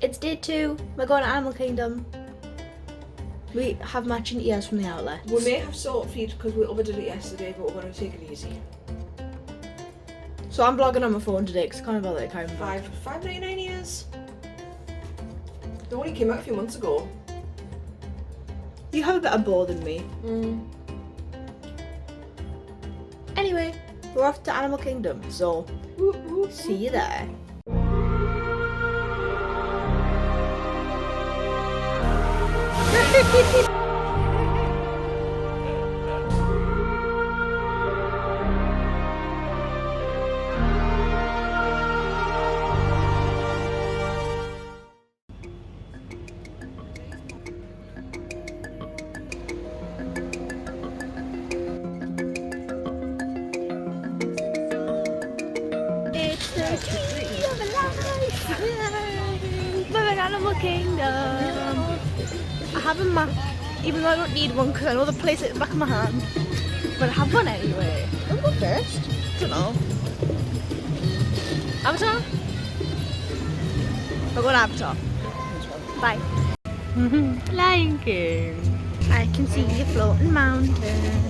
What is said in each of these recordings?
It's day 2. We're going to Animal Kingdom. We have matching ears from the outlet. We may have salt feed because we overdid it yesterday, but we're going to take it easy. So I'm vlogging on my phone today because I can't bother carrying back. $5.99 ears. They only came out a few months ago. You have a better bowl than me. Anyway, we're off to Animal Kingdom, so see you there. It's the tree of life. We're in Animal Kingdom. I have a map, even though I don't need one because I know the place at the back of my hand. But I have one anyway. I'll go first. I don't know. Avatar? We're going to Avatar. Bye. Lion King. I can see a floating mountain.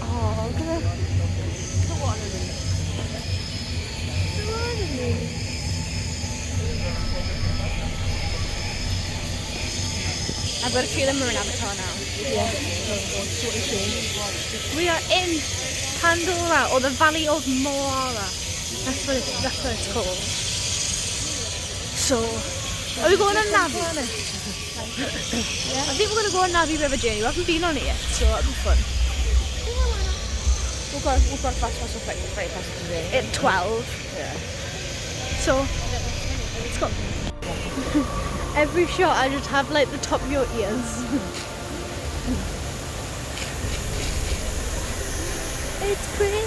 Oh, look at the water lily. The water lily. I've got a feeling we're in Avatar now. Yeah. We are in Pandora, or the Valley of Moara. That's what it's called. So, are we going on Navi? I think we're going to go on Navi River Journey. We haven't been on it yet, so that'll be fun. We've got fast flight very fast today. At 12. Yeah. So, let's go. Every shot I just have like the top of your ears. It's pretty.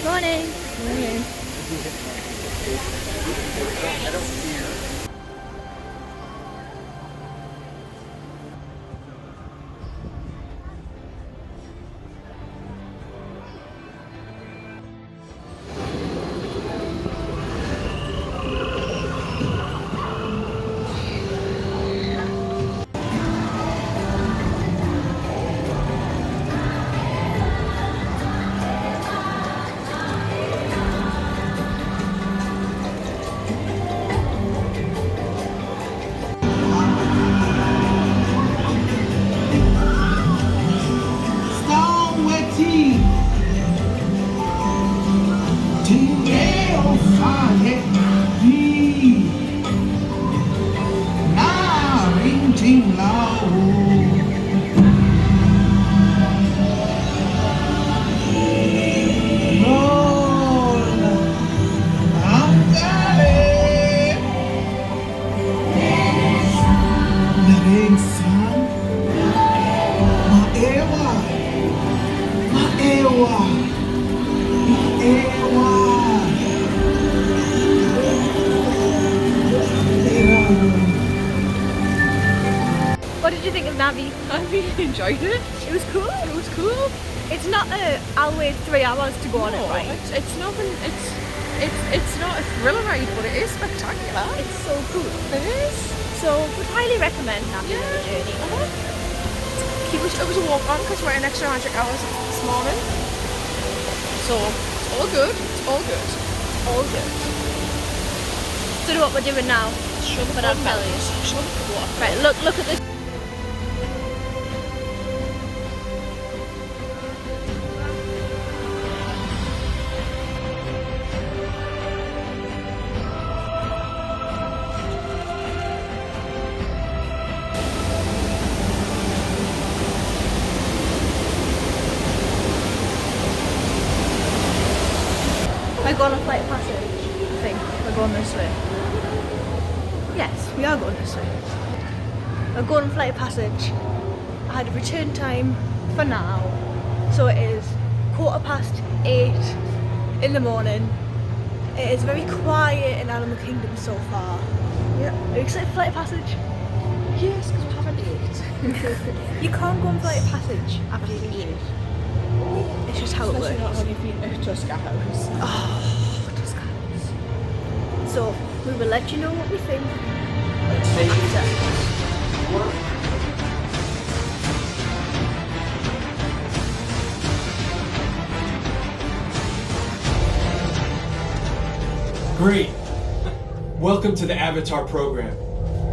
Morning. Morning. What did you think of Navi? I really enjoyed it. It was cool. It was cool. It's not I'll wait 3 hours to go on it, right? It's nothing. It's not a thriller ride, but it is spectacular. It's so cool. It is. So would highly recommend Navi River Journey. It was a walk on because we're in extra magic hours this morning. So it's all good. It's all good. All good. So what we're doing now? Show the Put our bellies. Show the water. Right, look at this. We're going on flight passage, I think. We're going this way. Yes, we are going this way. We're going on flight passage. I had a return time for now. So it is 8:15 in the morning. It is very quiet in Animal Kingdom so far. Yeah. Are you excited for flight passage? Yes, because we haven't ate. You can't go on Flight of Passage after you've eaten. It's just how it Especially not works. when you've been to Tuscaloosa. Oh, Tuscans. So, we will let you know what we think later. Great! Welcome to the Avatar program.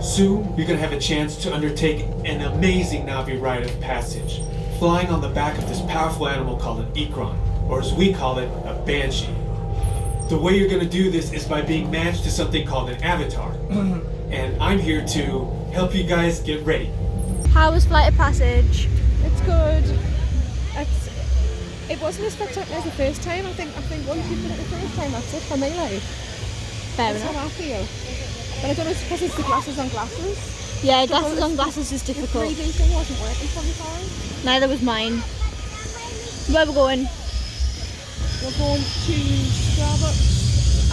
Soon, you're going to have a chance to undertake an amazing Navi rite of passage, flying on the back of this powerful animal called an Ikron, or as we call it, a Banshee. The way you're going to do this is by being matched to something called an Avatar. And I'm here to help you guys get ready. How was Flight of Passage? It's good. It wasn't as spectacular as the first time. I think once you've done it the first time, that's it for me. Like, Fair that's how enough. I feel. But I don't know, it's because it's the glasses on glasses. Yeah, glasses on glasses is The difficult. 3D thing wasn't working for me, sorry. Neither was mine. Where we're going? We're going to Starbucks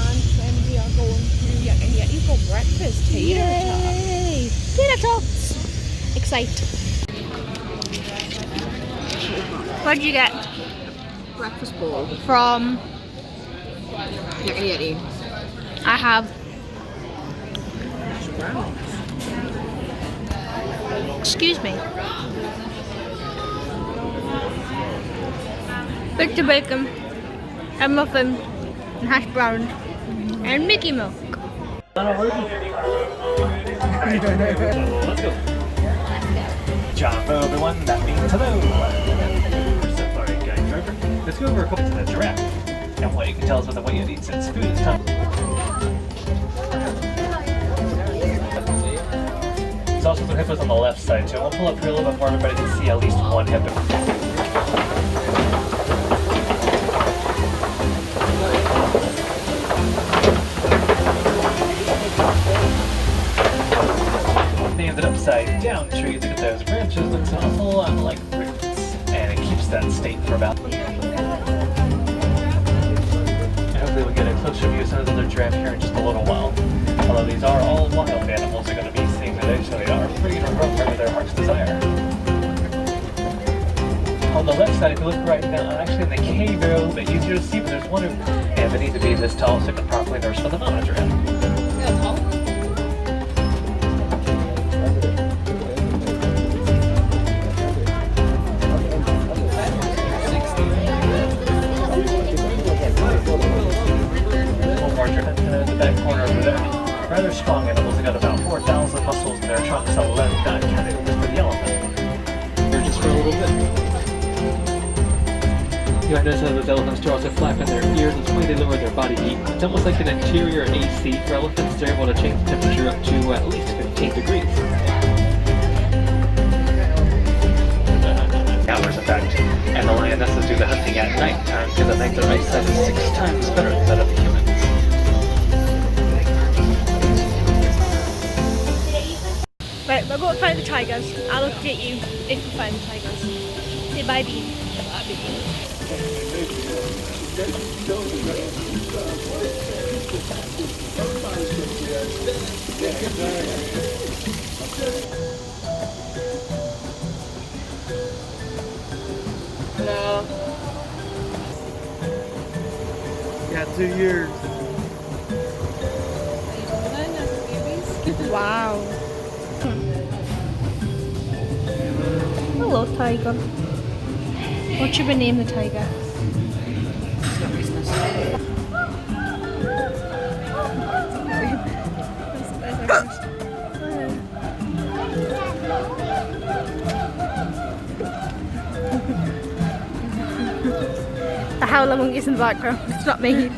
and then we are going to Yeti for breakfast. Tater tot. Yay! Tater tots! Excite. What did you get? Breakfast bowl. From? Yeti. I have. Excuse me. Bit of bacon, a muffin, and hash browns, and Mickey milk. Job for everyone, that means hello. Safari guide driver. Let's go over a couple to the giraffe. And what you can tell us about what it eats its food is time. There's also some hippos on the left side too. We'll pull up here a little bit more, everybody can see at least one hippo. They ended upside down trees. Look at those branches. Looks an awful lot like roots. And it keeps that state for about. Hopefully we'll get a closer view of some of the other giraffe here in just a little while. Although these are all wild animals, they're going to be seeing today, so they are free to roam wherever their heart's desire. On the left side, if you look right now, actually in the cave, they're a little bit easier to see, but there's one and they need to be this tall so they can properly nurse for the mama giraffe. The back corner over there. Rather strong animals. They got about 4,000 muscles in their trunks alone, not counting with the elephant. They're just for a little bit. You might notice how those elephants draw also flap in their ears. It's why they lower their body heat. It's almost like an interior AC for elephants. They're able to change the temperature up to at least 15 degrees. Hours, in fact. And the lionesses do the hunting at night time because at night their eyesight is 6 times better than that of the humans. Right, we're going to find the tigers. I'll update you if we find the tigers. Say bye, Bean. Bye, Bean. Hello. Got 2 years. Wow. Hello, tiger. What should we name the tiger? The howler monkeys in the background. It's not me. Cycle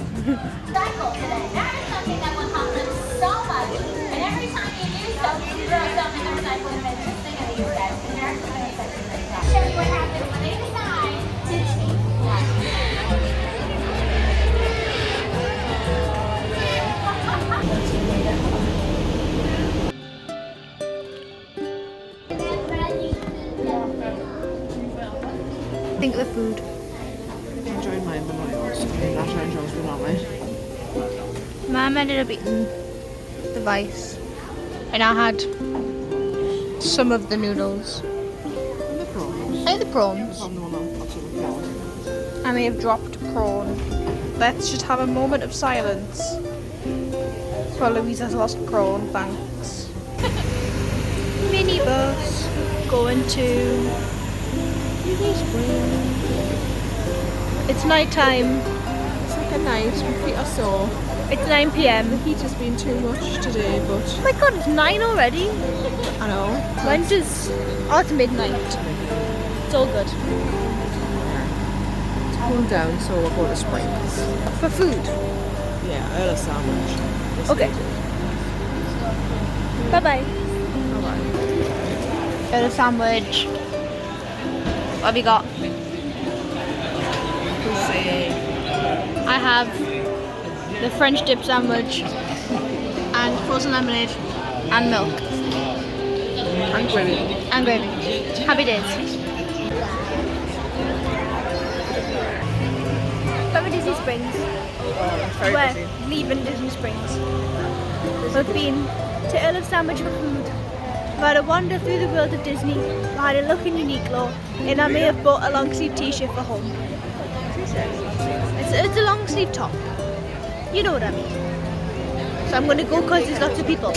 today. That is something that will help them so much. And every time you do so, you grow something or cycle and just think of these guys. And they're actually going to be such a great job. Show you what happens when they decide to take one. Think of the food. I enjoyed mine, but not yours. Not sure yours, but not mine. Mum ended up eating the rice, and I had some of the noodles. And the prawns. And the prawns. I'm the one that got some prawns. I may have dropped prawn. Let's just have a moment of silence. Well, Louisa's lost prawn, thanks. Minibus going to Disney Springs. It's night time. It's like a night, my feet are sore. It's 9 p.m. The heat has been too much today, but Oh my god, it's 9 already. I know. When does... Oh, it's midnight. It's all good. It's cooled down, so we'll go to Springs. For food. Yeah, Earl sandwich. Okay. Bye-bye. Alright. Got a sandwich. What have you got? I have the French dip sandwich and frozen lemonade and milk And gravy. and gravy. Happy days. We're at Disney Springs. Very We're busy. leaving Disney Springs. We've been to Earl of Sandwich for food. We've had a wander through the world of Disney. We had a look in Uniqlo, and I may have bought a long sleeve t-shirt for home. It's a long sleeve top. You know what I mean. So I'm gonna go because there's lots of people.